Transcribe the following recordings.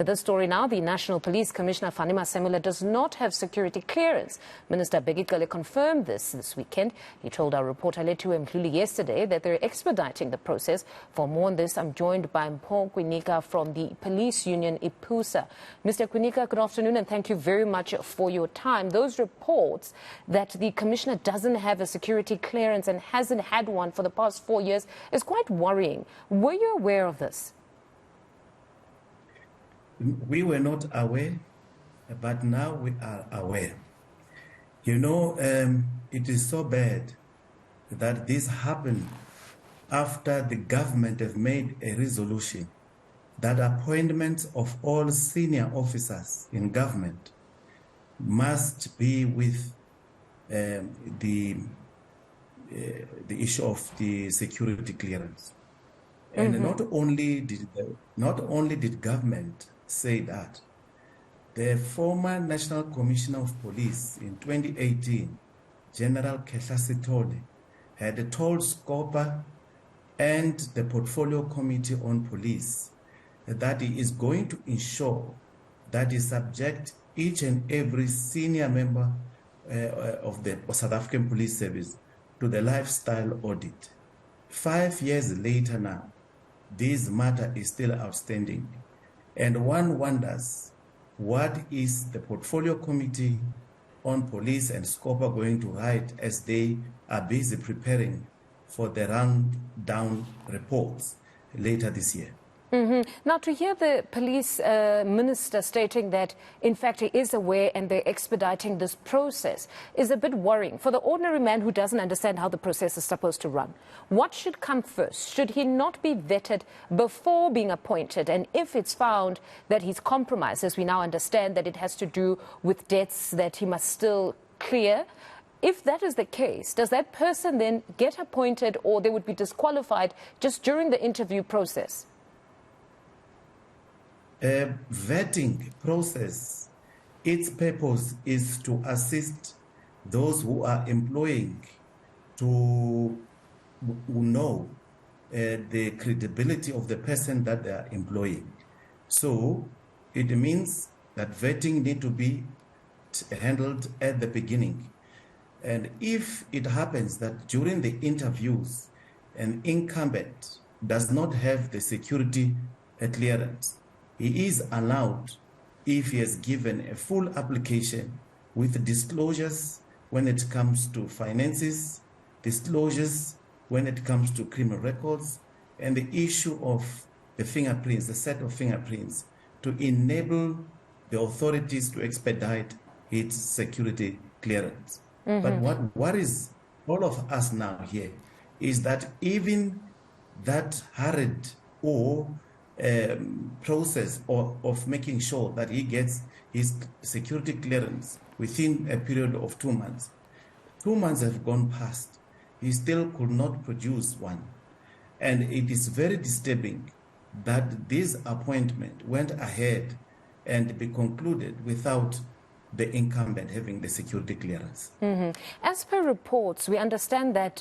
This story now, the National Police Commissioner Fannie Masemola does not have security clearance. Minister Bheki Cele confirmed this weekend. He told our reporter Lethiwe Mdlulu yesterday that they're expediting the process. For more on this, I'm joined by Mpho Kwinika from the police union IPUSA. Mr. Kwinika, good afternoon and thank you very much for your time. Those reports that the Commissioner doesn't have a security clearance and hasn't had one for the past 4 years is quite worrying. Were you aware of this? We were not aware, but now we are aware. You know, it is so bad that this happened after the government have made a resolution that appointments of all senior officers in government must be with the issue of the security clearance. And not only did government say that, the former National Commissioner of Police in 2018, General Tole, had told SCOPA and the Portfolio Committee on Police that he is going to ensure that he subject each and every senior member of the South African Police Service to the lifestyle audit. 5 years later now, this matter is still outstanding. And one wonders, what is the Portfolio Committee on Police and SCOPA going to write as they are busy preparing for the rundown reports later this year? Now, to hear the police minister stating that, in fact, he is aware and they're expediting this process is a bit worrying for the ordinary man who doesn't understand how the process is supposed to run. What should come first? Should he not be vetted before being appointed? And if it's found that he's compromised, as we now understand that it has to do with debts that he must still clear, if that is the case, does that person then get appointed or they would be disqualified just during the interview process? Vetting process, its purpose is to assist those who are employing who know the credibility of the person that they are employing. So it means that vetting need to be handled at the beginning. And if it happens that during the interviews an incumbent does not have the security clearance, he is allowed, if he has given a full application with disclosures when it comes to finances, disclosures when it comes to criminal records, and the issue of the fingerprints, the set of fingerprints, to enable the authorities to expedite its security clearance. But what worries all of us now here is that even that hurried or process of making sure that he gets his security clearance within a period of 2 months. 2 months have gone past. He still could not produce one. And it is very disturbing that this appointment went ahead and be concluded without the incumbent having the security clearance. As per reports, we understand that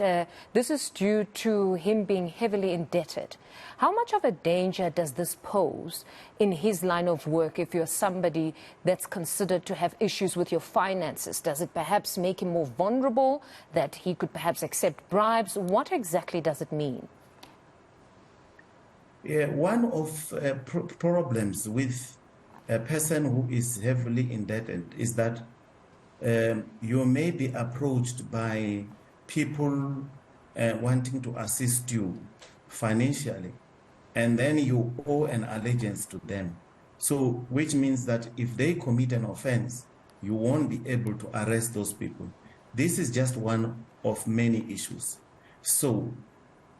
this is due to him being heavily indebted. How much of a danger does this pose in his line of work if you're somebody that's considered to have issues with your finances? Does it perhaps make him more vulnerable, that he could perhaps accept bribes? What exactly does it mean? One of problems with a person who is heavily indebted is that you may be approached by people wanting to assist you financially, and then you owe an allegiance to them. So, which means that if they commit an offense, you won't be able to arrest those people. This is just one of many issues. So,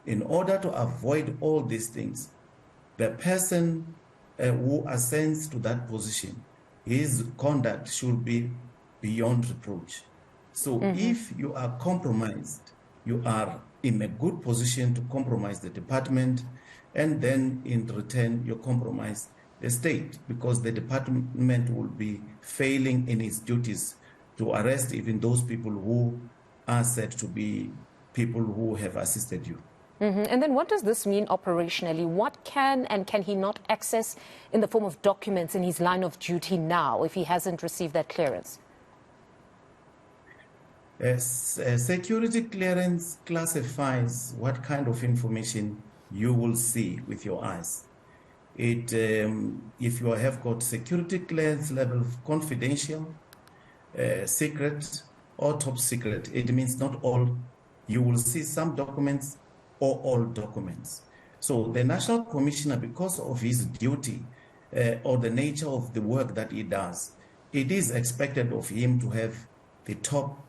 in order to avoid all these things, the person who ascends to that position, his conduct should be beyond reproach. So if you are compromised, you are in a good position to compromise the department, and then in return you compromise the state, because the department will be failing in its duties to arrest even those people who are said to be people who have assisted you. And then what does this mean operationally? What can and can he not access in the form of documents in his line of duty now if he hasn't received that clearance? Security clearance classifies what kind of information you will see with your eyes. If you have got security clearance level of confidential, secret, or top secret, it means not all. You will see some documents or all documents. So the National Commissioner, because of his duty or the nature of the work that he does, it is expected of him to have the top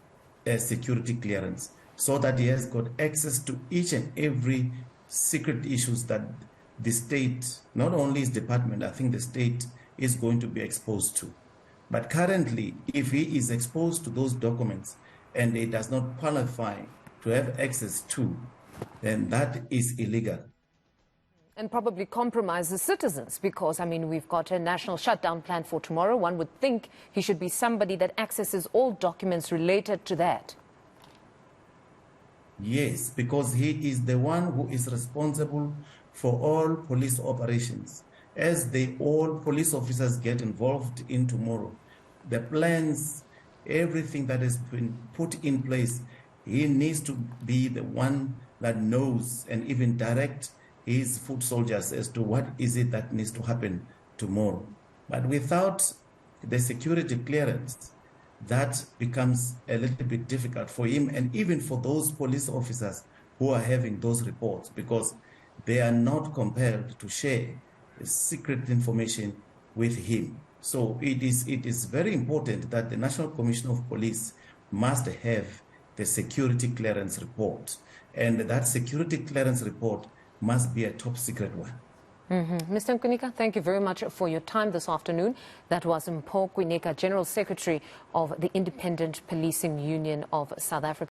security clearance so that he has got access to each and every secret issues that the state, not only his department, I think the state is going to be exposed to. But currently, if he is exposed to those documents and he does not qualify to have access to, then that is illegal. And probably compromises citizens because, I mean, we've got a national shutdown plan for tomorrow. One would think he should be somebody that accesses all documents related to that. Yes, because he is the one who is responsible for all police operations. As all police officers get involved in tomorrow, the plans, everything that has been put in place, he needs to be the one that knows and even direct his foot soldiers as to what is it that needs to happen tomorrow. But without the security clearance, that becomes a little bit difficult for him and even for those police officers who are having those reports, because they are not compelled to share secret information with him. So it is very important that the National Commissioner of Police must have the security clearance report, and that security clearance report must be a top secret one. Mr. Kwinika, thank you very much for your time this afternoon. That was Mpho Kwinika, General Secretary of the Independent Policing Union of South Africa.